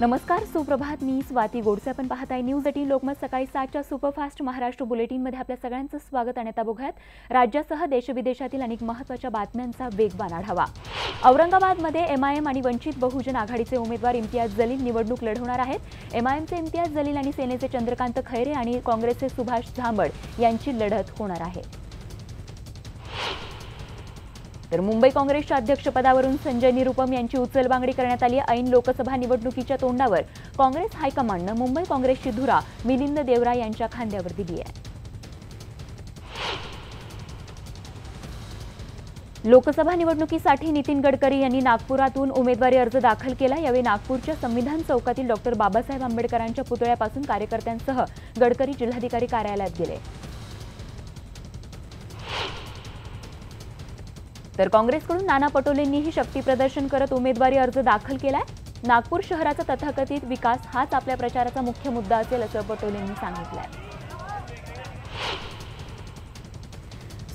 नमस्कार, सुप्रभात. मी स्वाती गोडसे. आपण पाहताय न्यूज 18 लोकमत. सकाळी 7च्या सुपरफास्ट महाराष्ट्र बुलेटिनमध्ये आपल्या सगळ्यांचं स्वागत. आणि आता बघूयात राज्यासह देशविदेशातील अनेक महत्त्वाच्या बातम्यांचा वेगवान आढावा. औरंगाबादमध्ये एमआयएम आणि वंचित बहुजन आघाडीचे उमेदवार इम्तियाज जलील निवडणूक लढवणार आहेत. एमआयएमचे इम्तियाज जलील आणि सेनेचे चंद्रकांत खैरे आणि काँग्रेसचे सुभाष झांबड यांची लढत होणार आहे. तर मुंबई काँग्रेसच्या अध्यक्षपदावरून संजय निरुपम यांची उचलबांगडी करण्यात आली. ऐन लोकसभा निवडणुकीच्या तोंडावर काँग्रेस हायकमांडनं मुंबई काँग्रेसची धुरा मिलिंद देवरा यांच्या खांद्यावर दिली आहे. लोकसभा निवडणुकीसाठी नितीन गडकरी यांनी नागपुरातून उमेदवारी अर्ज दाखल केला. यावेळी नागपूरच्या संविधान चौकातील डॉ. बाबासाहेब आंबेडकरांच्या पुतळ्यापासून कार्यकर्त्यांसह गडकरी जिल्हाधिकारी कार्यालयात गेले. तर काँग्रेसकडून नाना पटोलेंनीही शक्ती प्रदर्शन करत उमेदवारी अर्ज दाखल केलाय. नागपूर शहराचा तथाकथित विकास हाच आपल्या प्रचाराचा मुख्य मुद्दा असेल असं पटोलेंनी सांगितलंय.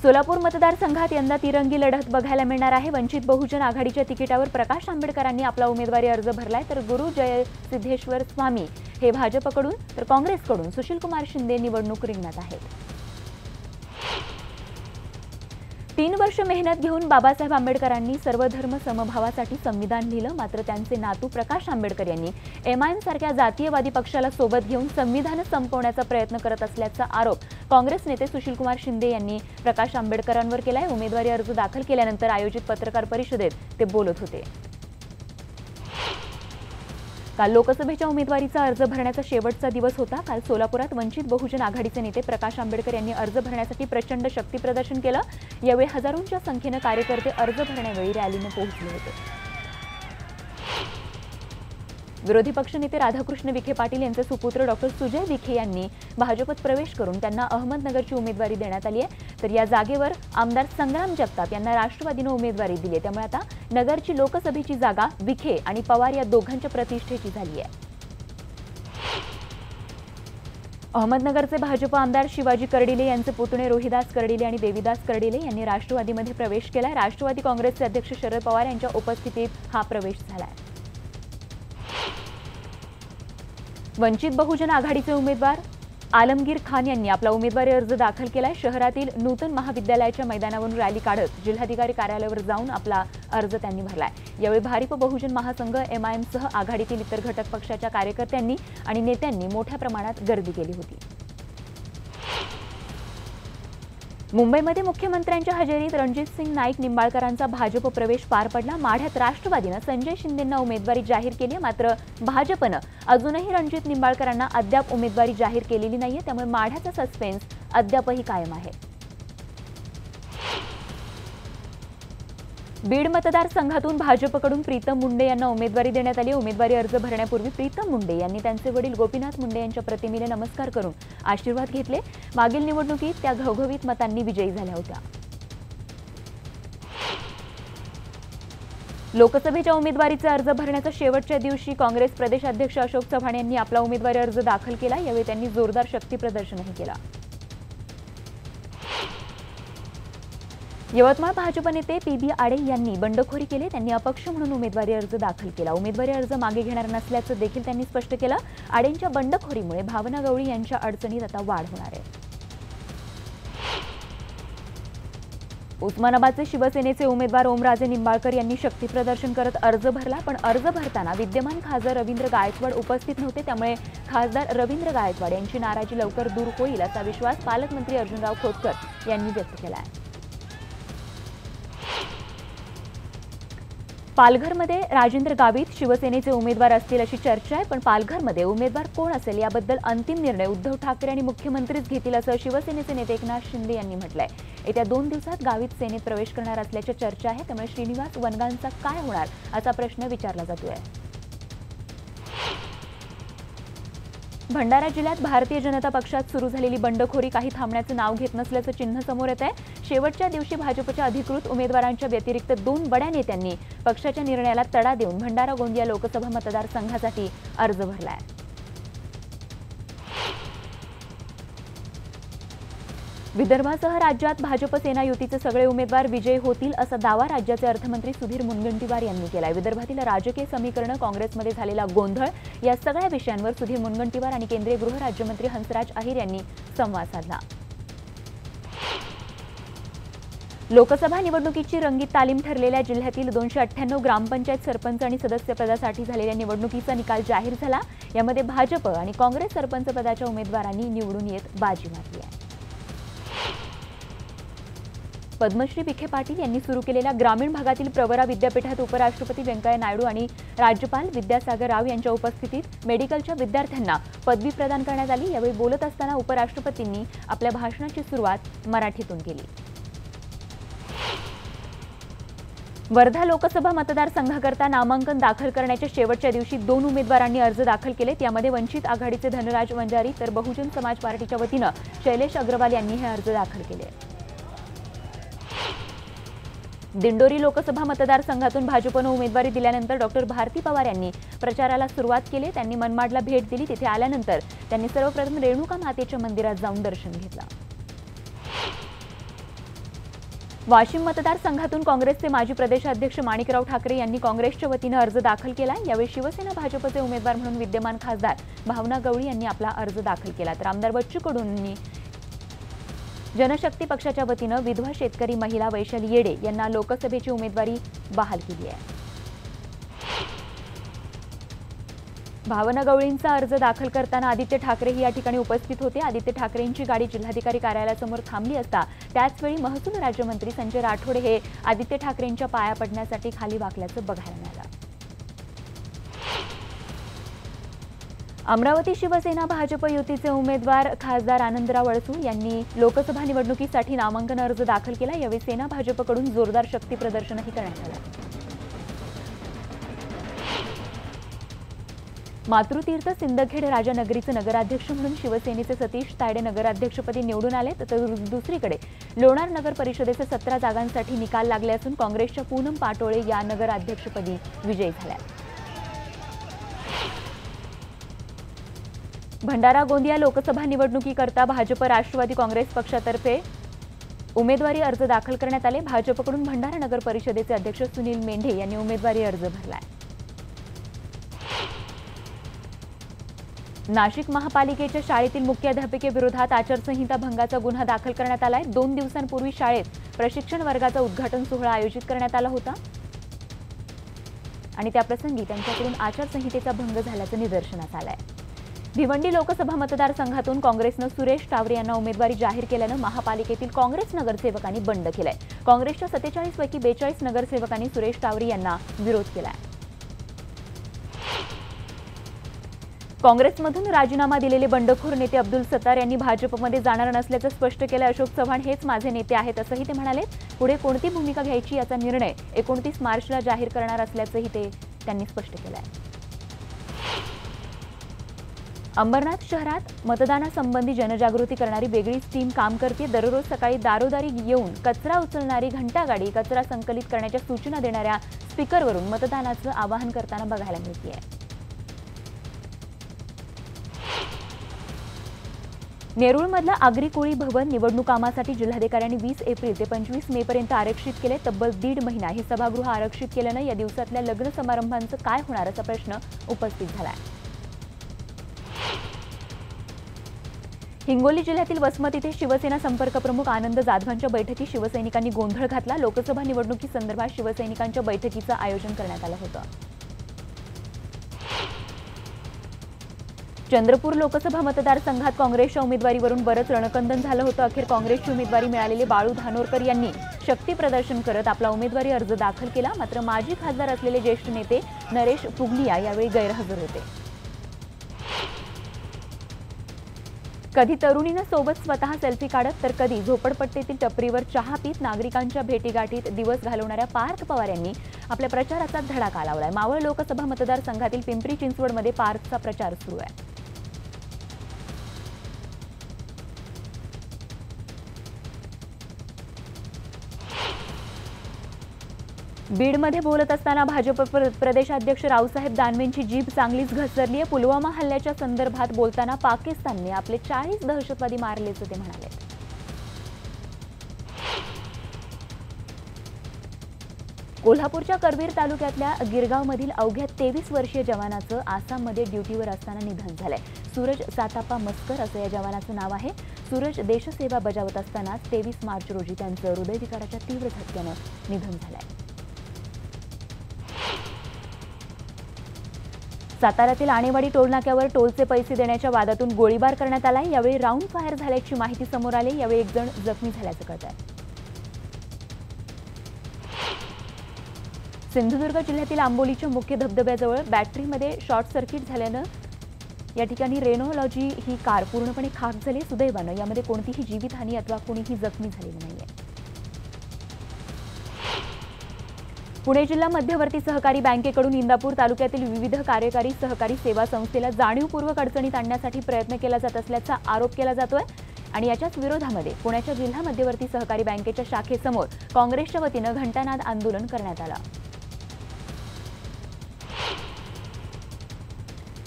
सोलापूर मतदारसंघात यंदा तिरंगी लढत बघायला मिळणार आहे. वंचित बहुजन आघाडीच्या तिकिटावर प्रकाश आंबेडकरांनी आपला उमेदवारी अर्ज भरलाय. तर गुरु जयसिद्धेश्वर स्वामी हे भाजपकडून तर काँग्रेसकडून सुशीलकुमार शिंदे निवडणूक रिंगणात आहेत. 3 वर्ष मेहनत घेऊन बाबासाहेब आंबेडकरांनी सर्वधर्म समभावासाठी संविधान लिहिलं. मात्र त्यांचे नातू प्रकाश आंबेडकर यांनी एमआयएम सारख्या जातीयवादी पक्षाला सोबत घेऊन संविधान संपवण्याचा प्रयत्न करत असल्याचा आरोप काँग्रेस नेते सुशीलकुमार शिंदे यांनी प्रकाश आंबेडकरांवर केलाय. उमेदवारी अर्ज दाखल केल्यानंतर आयोजित पत्रकार परिषदेत ते बोलत होते. काल लोकसभेच्या उमेदवारीचा अर्ज भरण्याचा शेवटचा दिवस होता. काल सोलापुरात वंचित बहुजन आघाडीचे नेते प्रकाश आंबेडकर यांनी अर्ज भरण्यासाठी प्रचंड शक्ती प्रदर्शन केलं. यावेळी हजारोंच्या संख्येनं कार्यकर्ते अर्ज भरण्यावेळी रॅलीने पोहोचले होते. विरोधी पक्षनेते राधाकृष्ण विखे पाटील यांचे सुपुत्र डॉ. सुजय विखे यांनी भाजपत प्रवेश करून त्यांना अहमदनगरची उमेदवारी देण्यात आली आहे. तर या जागेवर आमदार संग्राम जगताप यांना राष्ट्रवादीने उमेदवारी दिली आहे. त्यामुळे आता नगरची लोकसभेची जागा विखे आणि पवार या दोघांच्या प्रतिष्ठेची झाली आहे. अहमदनगरचे भाजप आमदार शिवाजी कर्डिले यांचे पुतणे रोहिदास कर्डिले आणि देवीदास कर्डिले यांनी राष्ट्रवादीमध्ये प्रवेश केलाय. राष्ट्रवादी काँग्रेसचे अध्यक्ष शरद पवार यांच्या उपस्थितीत हा प्रवेश झालाय. वंचित बहुजन आघाडीचे उमेदवार आलमगीर खान यांनी आपला उमेदवारी अर्ज दाखल केलाय. शहरातील नूतन महाविद्यालयाच्या मैदानावरून रॅली काढत जिल्हाधिकारी कार्यालयावर जाऊन आपला अर्ज त्यांनी भरलाय. यावेळी भारिप बहुजन महासंघ एमआयएमसह आघाडीतील इतर घटक पक्षाच्या कार्यकर्त्यांनी आणि नेत्यांनी मोठ्या प्रमाणात गर्दी केली होती. मुंबईमध्ये मुख्यमंत्र्यांच्या हजेरीत रणजितसिंग नाईक निंबाळकरांचा भाजप प्रवेश पार पडला. माढ्यात राष्ट्रवादीनं संजय शिंदेंना उमेदवारी जाहीर केली. मात्र भाजपनं अजूनही रणजित निंबाळकरांना अद्याप उमेदवारी जाहीर केलेली नाहीये. त्यामुळे माढ्याचा सस्पेन्स अद्यापही कायम आहे. बीड मतदारसंघातून भाजपकडून प्रीतम मुंडे यांना उमेदवारी देण्यात आली. उमेदवारी अर्ज भरण्यापूर्वी प्रीतम मुंडे यांनी त्यांचे वडील गोपीनाथ मुंडे यांच्या प्रतिमेला नमस्कार करून आशीर्वाद घेतले. मागील निवडणुकीत त्या घवघवीत मतांनी विजयी झाल्या होत्या. लोकसभेच्या उमेदवारीचे अर्ज भरण्याच्या शेवटच्या दिवशी काँग्रेस प्रदेशाध्यक्ष अशोक चव्हाण यांनी आपला उमेदवारी अर्ज दाखल केला. यावेळी त्यांनी जोरदार शक्ती प्रदर्शनही केला. यवतमाळ भाजप नेते पीबी आडे यांनी बंडखोरी केली. त्यांनी अपक्ष म्हणून उमेदवारी अर्ज दाखल केला. उमेदवारी अर्ज मागे घेणार नसल्याचं देखील त्यांनी स्पष्ट केलं. आडेंच्या बंडखोरीमुळे भावना गवळी यांच्या अडचणीत आता वाढ होणार आहे. उस्मानाबादचे शिवसेनेचे उमेदवार ओमराजे निंबाळकर यांनी शक्ती प्रदर्शन करत अर्ज भरला. पण अर्ज भरताना विद्यमान खासदार रवींद्र गायकवाड उपस्थित नव्हते. त्यामुळे खासदार रवींद्र गायकवाड यांची नाराजी लवकर दूर होईल असा विश्वास पालकमंत्री अर्जुनराव खोतकर यांनी व्यक्त केला आहे. पालघरमध्ये राजेंद्र गावित शिवसेनेचे उमेदवार असतील अशी चर्चा आहे. पण पालघरमध्ये उमेदवार कोण असेल याबद्दल अंतिम निर्णय उद्धव ठाकरे आणि मुख्यमंत्रीच घेतील असं शिवसेनेचे नेते एकनाथ शिंदे यांनी म्हटलंय. येत्या 2 दिवसात गावित सेनेत प्रवेश करणार असल्याची चर्चा आहे. त्यामुळे श्रीनिवास वनगांचा काय होणार असा प्रश्न विचारला जातोय. भंडारा जिल्ह्यात भारतीय जनता पक्षात सुरू झालेली बंडखोरी काही थांबण्याचं नाव घेत नसल्याचं चिन्ह समोर येत आहे. शेवटच्या दिवशी भाजपच्या अधिकृत उमेदवारांच्या व्यतिरिक्त 2 बड्या नेत्यांनी पक्षाच्या निर्णयाला तडा देऊन भंडारा गोंदिया लोकसभा मतदारसंघासाठी अर्ज भरलाय. विदर्भासह राज्यात भाजप सेना युतीचे सगळे उमेदवार विजयी होतील असा दावा राज्याचे अर्थमंत्री सुधीर मुनगंटीवार यांनी केलाय। विदर्भातील राजकीय समीकरण, काँग्रेसमध्ये झालेला गोंधळ या सगळ्या विषयांवर सुधीर मुनगंटीवार आणि केंद्रीय गृह राज्यमंत्री हंसराज अहिर यांनी संवाद साधला। लोकसभा निवडणुकीची रंगीत तालीम ठरलेल्या जिल्ह्यातील 298 ग्रामपंचायत सरपंच आणि सदस्य पदासाठी झालेल्या निवडणुकीचा निकाल जाहीर झाला। यामध्ये भाजप आणि काँग्रेस सरपंच पदाच्या उमेदवारांनी निवडून येत बाजी मारली आहे। पद्मश्री विखे पाटील यांनी सुरू केलेल्या ग्रामीण भागातील प्रवरा विद्यापीठात उपराष्ट्रपती व्यंकय्या नायडू आणि राज्यपाल विद्यासागर राव यांच्या उपस्थितीत मेडिकलच्या विद्यार्थ्यांना पदवी प्रदान करण्यात आली। यावेळी बोलत असताना उपराष्ट्रपतींनी आपल्या भाषणाची सुरुवात मराठीतून केली। वर्धा लोकसभा मतदारसंघाकरता नामांकन दाखल करण्याच्या शेवटच्या दिवशी 2 उमेदवारांनी अर्ज दाखल केलेत। यामध्ये वंचित आघाडीचे धनराज वंजारी तर बहुजन समाज पार्टीच्या वतीनं शैलेश अग्रवाल यांनी हे अर्ज दाखल केले। दिंडोरी लोकसभा मतदारसंघातून भाजपनं उमेदवारी दिल्यानंतर डॉक्टर भारती पवार यांनी प्रचाराला सुरुवात केली। त्यांनी मनमाडला भेट दिली। तिथे आल्यानंतर त्यांनी सर्वप्रथम रेणुका मातेच्या मंदिरात जाऊन दर्शन घेतलं। वाशिम मतदारसंघातून काँग्रेसचे माजी प्रदेशाध्यक्ष माणिकराव ठाकरे यांनी काँग्रेसच्या वतीनं अर्ज दाखल केला। यावेळी शिवसेना भाजपचे उमेदवार म्हणून विद्यमान खासदार भावना गवळी यांनी आपला अर्ज दाखल केला। तर आमदार बच्चू कडूंनी जनशक्ती पक्षाच्या वतीनं विधवा शेतकरी महिला वैशाली येडे यांना लोकसभेची उमेदवारी बहाल केली आहे। भावना गवळींचा अर्ज दाखल करताना आदित्य ठाकरेही या ठिकाणी उपस्थित होते। आदित्य ठाकरेंची गाडी जिल्हाधिकारी कार्यालयासमोर थांबली असता त्याचवेळी महसूल राज्यमंत्री संजय राठोड हे आदित्य ठाकरेंच्या पाया पडण्यासाठी खाली वाकल्याचं बघायला मिळालं। अमरावती शिवसेना भाजप युतीचे उमेदवार खासदार आनंदराव अडसूळ यांनी लोकसभा निवडणुकीसाठी नामांकन अर्ज दाखल केला। यावेळी सेना भाजपकडून जोरदार शक्ती प्रदर्शनही करण्यात आलं। मातृतीर्थ सिंदखेड राजानगरीचे नगराध्यक्ष म्हणून शिवसेनेचे सतीश तायडे नगराध्यक्षपदी निवडून आले। तर दुसरीकडे लोणार नगर परिषदेचे 17 जागांसाठी निकाल लागले असून काँग्रेसच्या पूनम पाटोळे या नगराध्यक्षपदी विजयी झाल्या। भंडारा गोंदिया लोकसभा निवडणुकीकरता भाजप राष्ट्रवादी काँग्रेस पक्षातर्फे उमेदवारी अर्ज दाखल करण्यात आले। भाजपकडून भंडारा नगर परिषदेचे अध्यक्ष सुनील मेंढे यांनी उमेदवारी अर्ज भरलाय। नाशिक महापालिकेच्या शाळेतील मुख्याध्यापिकेविरोधात आचारसंहिता भंगाचा गुन्हा दाखल करण्यात आलाय। 2 दिवसांपूर्वी शाळेत प्रशिक्षण वर्गाचा उद्घाटन सोहळा आयोजित करण्यात आला होता आणि त्याप्रसंगी त्यांच्याकडून आचारसंहितेचा भंग झाल्याचं निदर्शनास आलंय। भिवंडी लोकसभा मतदारसंघातून काँग्रेसनं सुरेश टावरे यांना उमेदवारी जाहीर केल्यानं महापालिकेतील काँग्रेस नगरसेवकांनी बंड केलाय। काँग्रेसच्या 47 पैकी 42 नगरसेवकांनी सुरेश टावरे यांना विरोध केलाय। काँग्रेसमधून राजीनामा दिलेले बंडखोर नेते अब्दुल सत्तार यांनी भाजपमध्ये जाणार नसल्याचं स्पष्ट केलं। अशोक चव्हाण हेच माझे नेते आहेत असंही ते म्हणाले। पुढे कोणती भूमिका घ्यायची याचा निर्णय 29 मार्चला जाहीर करणार असल्याचंही त्यांनी स्पष्ट केलं आहे। अंबरनाथ शहरात मतदानासंबंधी जनजागृती करणारी वेगळीच टीम काम करते। दररोज सकाळी दारोदारी येऊन कचरा उचलणारी घंटागाडी कचरा संकलित करण्याच्या सूचना देणाऱ्या स्पीकरवरून मतदानाचं आवाहन करताना बघायला मिळते। नेरूळमधलं आगरी कोळी भवन निवडणूक कामासाठी जिल्हाधिकाऱ्यांनी 20 एप्रिल ते 25 मे पर्यंत आरक्षित केले। तब्बल 1.5 महिना हे सभागृह आरक्षित केल्यानं या दिवसातल्या लग्न समारंभांचं काय होणार असा प्रश्न उपस्थित झालाय। हिंगोली जिल्ह्यातील वसमत इथे शिवसेना संपर्क प्रमुख आनंद जाधवांच्या बैठकीत शिवसैनिकांनी गोंधळ घातला। लोकसभा निवडणुकीसंदर्भात शिवसैनिकांच्या बैठकीचं आयोजन करण्यात आलं होतं। चंद्रपूर लोकसभा मतदारसंघात काँग्रेसच्या उमेदवारीवरून बरंच रणकंदन झालं होतं। अखेर काँग्रेसची उमेदवारी मिळालेले बाळू धानोरकर यांनी शक्ती प्रदर्शन करत आपला उमेदवारी अर्ज दाखल केला। मात्र माजी खासदार असलेले ज्येष्ठ नेते नरेश पुगलिया यावेळी गैरहजर होते। कधी तरुणीनं सोबत स्वतः सेल्फी काढत तर कधी झोपडपट्टीतील टपरीवर चहा पीत नागरिकांच्या भेटीगाठीत दिवस घालवणाऱ्या पार्थ पवार यांनी आपल्या प्रचाराचा धडाका लावलाय। मावळ लोकसभा मतदारसंघातील पिंपरी चिंचवडमध्ये पार्थचा प्रचार सुरू आहे। बीडमध्ये बोलत असताना भाजप प्रदेशाध्यक्ष रावसाहेब दानवेंची जीभ चांगलीच घसरली आहे। पुलवामा हल्ल्याच्या संदर्भात बोलताना पाकिस्तानने आपले 40 दहशतवादी मारल्याचं ते म्हणाले। कोल्हापूरच्या करवीर तालुक्यातल्या गिरगावमधील अवघ्या 23 वर्षीय जवानाचं आसाममध्ये ड्युटीवर असताना निधन झालंय. सूरज सातापा मस्कर असं या जवानाचं नाव आहे. सूरज देशसेवा बजावत असताना 23 मार्च रोजी त्यांचं हृदयविकाराच्या तीव्र झटक्यानं निधन झालंय. साताऱ्यातील आणेवाडी टोलनाक्यावर टोलचे पैसे देण्याच्या वादातून गोळीबार करण्यात आलाय. यावेळी राऊंड फायर झाल्याची माहिती समोर आली. यावेळी एक जण जखमी झाल्याचं कळतंय. सिंधुदुर्ग जिल्ह्यातील आंबोलीच्या मुख्य धबधब्याजवळ बॅटरीमध्ये शॉर्ट सर्किट झाल्यानं या ठिकाणी रेनोलॉजी ही कार पूर्णपणे खाक झाली. सुदैवानं यामध्ये कोणतीही जीवितहानी अथवा कोणीही जखमी झालेलं नाहीये. पुणे जिल्हा मध्यवर्ती सहकारी बँकेकडून इंदापूर तालुक्यातील विविध कार्यकारी सहकारी सेवा संस्थेला जाणीवपूर्वक अडचणीत आणण्यासाठी प्रयत्न केला जात असल्याचा आरोप केला जातोय. आणि याच्याच विरोधामध्ये पुण्याच्या जिल्हा मध्यवर्ती सहकारी बँकेच्या शाखेसमोर काँग्रेसच्या वतीनं घंटानाद आंदोलन करण्यात आलं.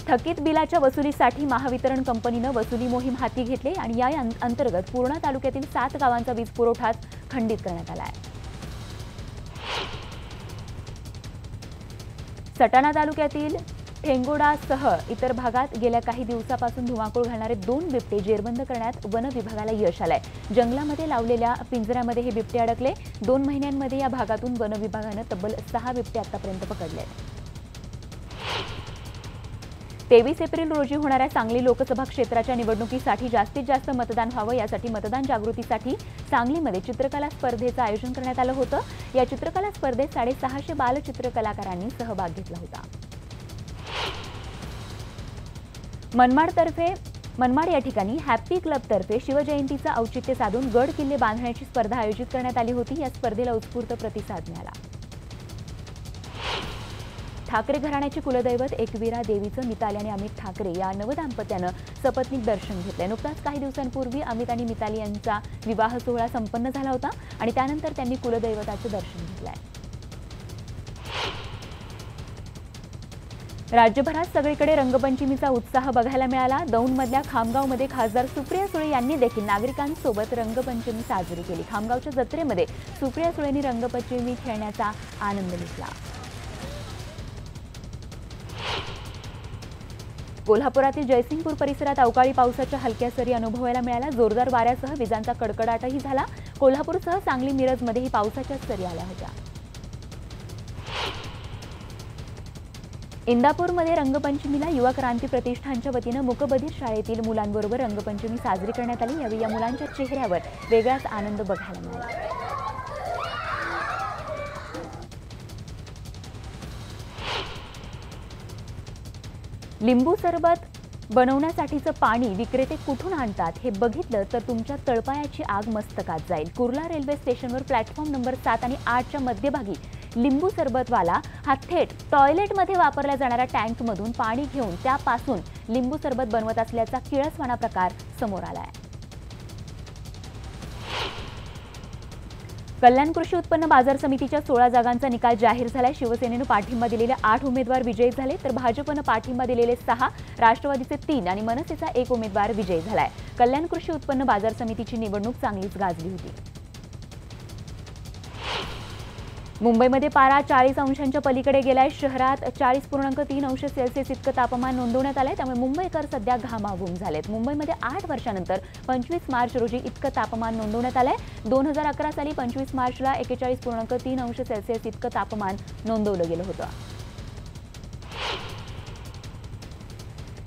थकीत बिलाच्या वसुलीसाठी महावितरण कंपनीनं वसुली मोहीम हाती घेतली आणि या अंतर्गत पूर्णा तालुक्यातील 7 गावांचा वीज पुरवठा खंडित करण्यात आला आहे. सटाणा तालुक्यातील ठेंगोडासह इतर भागात गेल्या काही दिवसापासून धुमाकूळ घालणारे 2 बिबटे जेरबंद करण्यात वन विभागाला यश आलंय. जंगलामध्ये लावलेल्या पिंजऱ्यामध्ये हे बिबटे अडकले. 2 महिन्यांमध्ये या भागातून वन विभागानं तब्बल 6 बिबटे आतापर्यंत पकडले. 23 एप्रिल रोजी होणाऱ्या सांगली लोकसभा क्षेत्राच्या निवडणुकीसाठी जास्तीत जास्त मतदान व्हावं यासाठी मतदान जागृतीसाठी सांगलीमध्ये चित्रकला स्पर्धेचं आयोजन करण्यात आलं होतं. या चित्रकला स्पर्धेत 650 बालचित्रकलाकारांनी सहभाग घेतला होता. मनमाड या ठिकाणी हॅपी क्लबतर्फे शिवजयंतीचं औचित्य साधून गड किल्ले बांधण्याची स्पर्धा आयोजित करण्यात आली होती. या स्पर्धेला उत्स्फूर्त प्रतिसाद मिळाला. ठाकरे घराण्याचे कुलदैवत एकवीरा देवीचं मिताली आणि अमित ठाकरे या नवदाम्पत्यानं सपत्नीक दर्शन घेतलंय. नुकताच काही दिवसांपूर्वी अमित आणि मिताली यांचा विवाह सोहळा संपन्न झाला होता आणि त्यानंतर त्यांनी कुलदैवताचं दर्शन घेतलंय. राज्यभरात सगळीकडे रंगपंचमीचा उत्साह बघायला मिळाला. दौंडमधल्या खामगावमध्ये खासदार सुप्रिया सुळे यांनी देखील नागरिकांसोबत रंगपंचमी साजरी केली. खामगावच्या जत्रेमध्ये सुप्रिया सुळेंनी रंगपंचमी खेळण्याचा आनंद लुटला. कोल्हापुरातील जयसिंगपूर परिसरात अवकाळी पावसाच्या हलक्या सरी अनुभवायला मिळाल्या. जोरदार वाऱ्यासह विजांचा कडकडाटही झाला. कोल्हापूरसह सांगली मिरजमध्येही पावसाच्या सरी आल्या होत्या. इंदापूरमध्ये रंगपंचमीला युवा क्रांती प्रतिष्ठानच्या वतीनं मूकबधीर शाळेतील मुलांबरोबर रंगपंचमी साजरी करण्यात आली. यावेळी या मुलांच्या चेहऱ्यावर वेगळाच आनंद बघायला मिळाला. लिंबू सरबत बनवण्यासाठीचं पाणी विक्रेते कुठून आणतात हे बघितलं तर तुमच्या तळपायाची आग मस्तकात जाईल. कुर्ला रेल्वे स्टेशनवर प्लॅटफॉर्म नंबर 7 आणि 8च्या मध्यभागी लिंबू सरबतवाला हा थेट टॉयलेटमध्ये वापरल्या जाणाऱ्या टँकमधून पाणी घेऊन त्यापासून लिंबू सरबत बनवत असल्याचा किळसवाणा प्रकार समोर आला आहे. कल्याण कृषी उत्पन्न बाजार समितीच्या 16 जागांचा निकाल जाहीर झालाय. शिवसेनेनं पाठिंबा दिलेले 8 उमेदवार विजयी झाले तर भाजपनं पाठिंबा दिलेले 6, राष्ट्रवादीचे 3 आणि मनसेचा 1 उमेदवार विजयी झालाय. कल्याण कृषी उत्पन्न बाजार समितीची निवडणूक चांगलीच गाजली होती. मुंबईमध्ये पारा 40 अंशांच्या पलीकडे गेलाय. शहरात 40.3 अंश सेल्सिअस इतकं तापमान नोंदवण्यात आलंय. त्यामुळे मुंबईकर सध्या घामाघूम झालेत. मुंबईमध्ये 8 वर्षांनंतर 25 मार्च रोजी इतकं तापमान नोंदवण्यात आलंय. 2011 साली 25 मार्चला 41.3 अंश सेल्सिअस इतकं तापमान नोंदवलं गेलं होतं.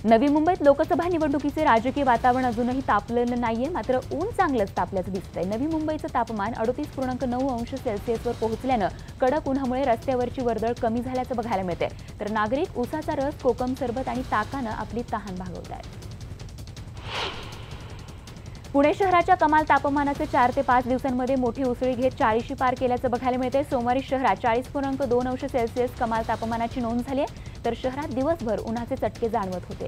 नवी मुंबईत लोकसभा निवडणुकीचे राजकीय वातावरण अजूनही तापलेलं नाहीये. मात्र ऊन चांगलंच तापल्याचं दिसतंय. नवी मुंबईचं तापमान 38.9 अंश सेल्सिअसवर पोहोचल्यानं कडक उन्हामुळे रस्त्यावरची वर्दळ कमी झाल्याचं बघायला मिळतंय. तर नागरिक उसाचा रस, कोकम सरबत आणि ताकानं आपली तहान भागवत आहेत. पुणे शहराच्या कमाल तापमानाचे 4 ते 5 दिवसांमध्ये मोठी उसळी घेत 40शी पार केल्याचं बघायला मिळतंय. सोमवारी शहरात 40.2 अंश सेल्सिअस कमाल तापमानाची नोंद झाली आहे. तर शहरात दिवसभर उन्हाचे चटके जाणवत होते.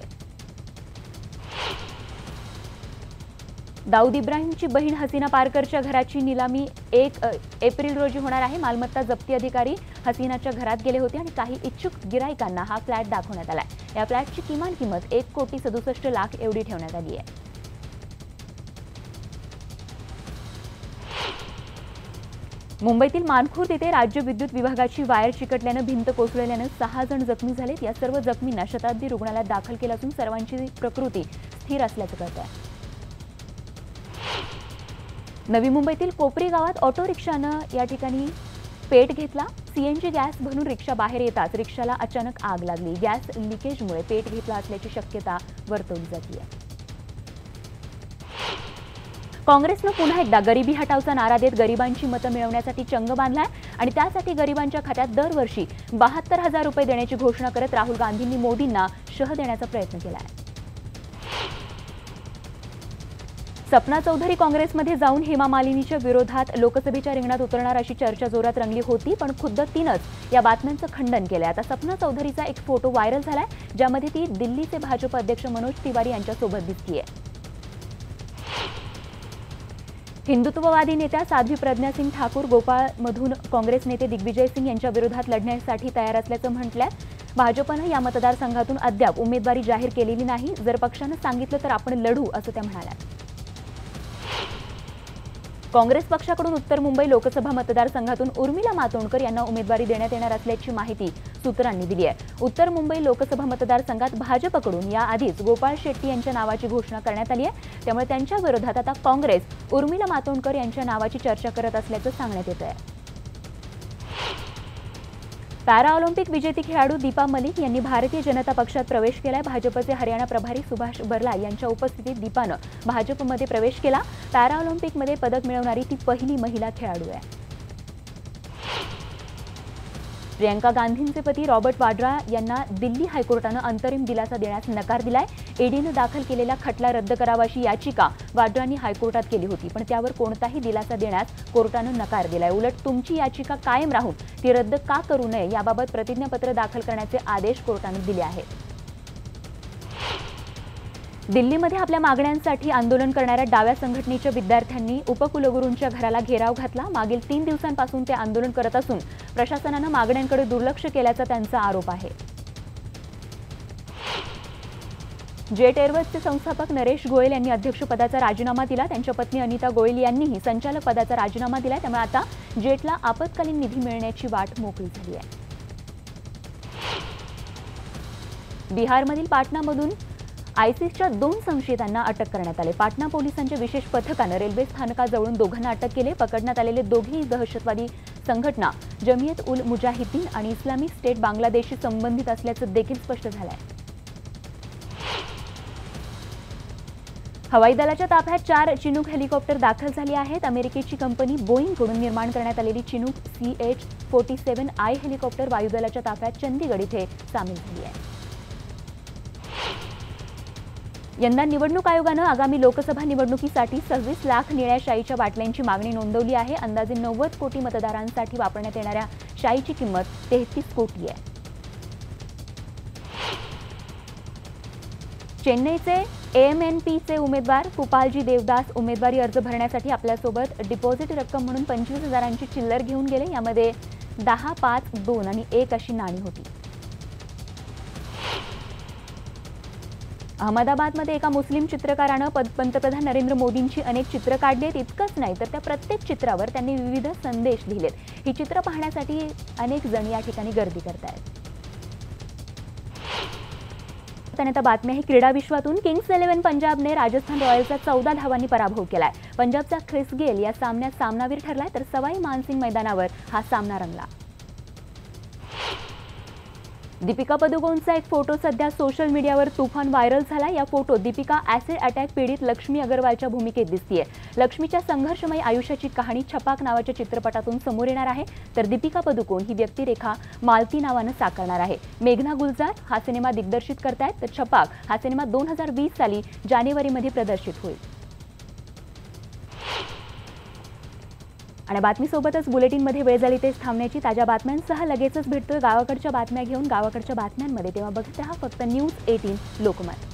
दाऊद इब्राहिमची बहीण हसीना पारकरच्या घराची निलामी 1 एप्रिल रोजी होणार आहे. मालमत्ता जप्ती अधिकारी हसीनाच्या घरात गेले होते आणि काही इच्छुक गिराईकांना हा फ्लॅट दाखवण्यात आलाय. या फ्लॅटची किमान किंमत 1,67,00,000 एवढी ठेवण्यात आली आहे. मुंबईतील मानखुर्द येथे राज्य विद्युत विभागाची वायर चिकटल्यानं भिंत कोसळल्यानं 6 जण जखमी झालेत। या सर्व जखमींना शताब्दी रुग्णालयात दाखल केलं असून सर्वांची प्रकृती स्थिर असल्याचं कळतंय। नवी मुंबईतील कोपरी गावात ऑटो रिक्षानं या ठिकाणी पेट घेतला। सीएनजी गॅस भरून रिक्षा बाहेर येताच रिक्षाला अचानक आग लागली। गॅस लिकेजमुळे पेट घेतला असल्याची शक्यता वर्तवली जाते आहे। काँग्रेसनं पुन्हा एकदा गरिबी हटावचा नारा देत गरिबांची मतं मिळवण्यासाठी चंग बांधलाय आणि त्यासाठी गरिबांच्या खात्यात दरवर्षी 72,000 रुपये देण्याची घोषणा करत राहुल गांधींनी मोदींना शह देण्याचा प्रयत्न केलाय। सपना चौधरी काँग्रेसमध्ये जाऊन हेमा मालिनीच्या विरोधात लोकसभेच्या रिंगणात उतरणार अशी चर्चा जोरात रंगली होती, पण खुद्द तिनंच या बातम्यांचं खंडन केलंय। आता सपना चौधरीचा एक फोटो व्हायरल झालाय, ज्यामध्ये ती दिल्लीचे भाजप अध्यक्ष मनोज तिवारी यांच्यासोबत दिसतीये। हिंदुत्ववादी नेत्या साध्वी प्रज्ञा सिंग ठाकूर गोपाळमधून काँग्रेस नेते दिग्विजय सिंग यांच्या विरोधात लढण्यासाठी तयार असल्याचं म्हटलंय। भाजपनं या मतदारसंघातून अद्याप उमेदवारी जाहीर केलेली नाही। जर पक्षानं सांगितलं तर आपण लढू असं त्या म्हणाल्या। काँग्रेस पक्षाकडून उत्तर मुंबई लोकसभा मतदारसंघातून उर्मिला मातोंडकर यांना उमेदवारी देण्यात येणार असल्याची माहिती सूत्रांनी दिली आहे। उत्तर मुंबई लोकसभा मतदारसंघात भाजपकडून याआधीच गोपाळ शेट्टी यांच्या नावाची घोषणा करण्यात आली आहे, त्यामुळे त्यांच्या विरोधात आता काँग्रेस उर्मिला मातोंडकर यांच्या नावाची चर्चा करत असल्याचं सांगण्यात येत आहे। पॅराऑलिम्पिक विजेती खेळाडू दीपा मलिक यांनी भारतीय जनता पक्षात प्रवेश केलाय। भाजपचे हरियाणा प्रभारी सुभाष बर्ला यांच्या उपस्थितीत दीपानं भाजपमध्ये प्रवेश केला। पॅराऑलिम्पिकमध्ये पदक मिळवणारी ती पहिली महिला खेळाडू आहे। प्रियंका गांधींचे पती रॉबर्ट वाड्रा यांना दिल्ली हायकोर्टानं अंतरिम दिलासा देण्यास नकार दिलाय। ईडीनं दाखल केलेला खटला रद्द करावा अशी याचिका वाड्रांनी हायकोर्टात केली होती, पण त्यावर कोणताही दिलासा देण्यास कोर्टानं नकार दिलाय। उलट तुमची याचिका कायम राहून ती रद्द का करू नये याबाबत प्रतिज्ञापत्र दाखल करण्याचे आदेश कोर्टानं दिले आहेत। दिल्लीमध्ये आपल्या मागण्यांसाठी आंदोलन करणाऱ्या डाव्या संघटनेच्या विद्यार्थ्यांनी उपकुलगुरूंच्या घराला घेराव घातला। मागील 3 दिवसांपासून ते आंदोलन करत असून प्रशासनानं मागण्यांकडे दुर्लक्ष केल्याचा त्यांचा आरोप आहे। जेट एअरवेजचे संस्थापक नरेश गोयल यांनी अध्यक्षपदाचा राजीनामा दिला। त्यांच्या पत्नी अनिता गोयल यांनीही संचालक पदाचा राजीनामा दिला, त्यामुळे आता जेटला आपत्कालीन निधी मिळण्याची वाट मोकळी झाली आहे। बिहारमधील पाटणामधून आयसिसच्या 2 संशयितांना अटक करण्यात आले। पाटणा पोलिसांच्या विशेष पथकानं रेल्वे स्थानकाजवळून दोघांना अटक केले। पकडण्यात आलेले दोघेही दहशतवादी संघटना जमियत उल मुजाहिदीन आणि इस्लामिक स्टेट बांगलादेशशी संबंधित असल्याचं देखील स्पष्ट झालं आहे। हवाई दलाच्या ताफ्यात 4 चिनूक हेलिकॉप्टर दाखल झाली आहेत। अमेरिकेची कंपनी बोईंगकडून निर्माण करण्यात आलेली चिनूक CH-47I हेलिकॉप्टर वायुदलाच्या ताफ्यात चंदीगड इथे सामील झाली आहे। यंदा निवडणूक आयोगानं आगामी लोकसभा निवडणुकीसाठी 26 लाख निळ्या शाईच्या बाटल्यांची मागणी नोंदवली आहे। अंदाजे 90 कोटी मतदारांसाठी वापरण्यात येणाऱ्या शाईची किंमत 33 कोटी आहे। चेन्नईचे AMNPचे उमेदवार कुपालजी देवदास उमेदवारी अर्ज भरण्यासाठी आपल्यासोबत डिपॉझिट रक्कम म्हणून 25,000ची चिल्लर घेऊन गेले। यामध्ये 10, 5, 2 आणि 1 अशी नाणी होती। अहमदाबादमध्ये एका मुस्लिम चित्रकारानं पंतप्रधान नरेंद्र मोदींची अनेक चित्र काढलीत। इतकंच नाही तर त्या प्रत्येक चित्रावर त्यांनी विविध संदेश लिहिलेत। ही चित्र पाहण्यासाठी अनेक जण या ठिकाणी गर्दी करतायत। आता बातमी आहे क्रीडा विश्वातून। किंग्स 11 पंजाबने राजस्थान रॉयल्सचा 14 धावांनी पराभव केलाय। पंजाबचा ख्रिस गेल या सामन्यात सामनावीर ठरलाय, तर सवाई मानसिंग मैदानावर हा सामना रंगला। दीपिका पदुकोणचा एक फोटो सध्या सोशल मीडियावर तुफान व्हायरल झाला। या फोटोत दीपिका ऍसिड अटॅक पीडित लक्ष्मी अग्रवालच्या भूमिकेत दिसतीये। लक्ष्मीच्या संघर्षमय आयुष्याची कहाणी छपाक नावाच्या चित्रपटातून समोर येणार आहे, तर दीपिका पदुकोण ही व्यक्तिरेखा मालती नावानं साकारणार आहे। मेघना गुलजार हा सिनेमा दिग्दर्शित करतायत, तर छपाक हा सिनेमा 2020 साली जानेवारीमध्ये प्रदर्शित होईल। आणि बातमीसोबतच बुलेटिनमध्ये वेळ झाली तेच थांबण्याची। ताज्या बातम्यांसह लगेचच भेटतोय गावाकडच्या बातम्या घेऊन गावाकडच्या बातम्यांमध्ये। तेव्हा बघत रहा फक्त न्यूज 18 लोकमत।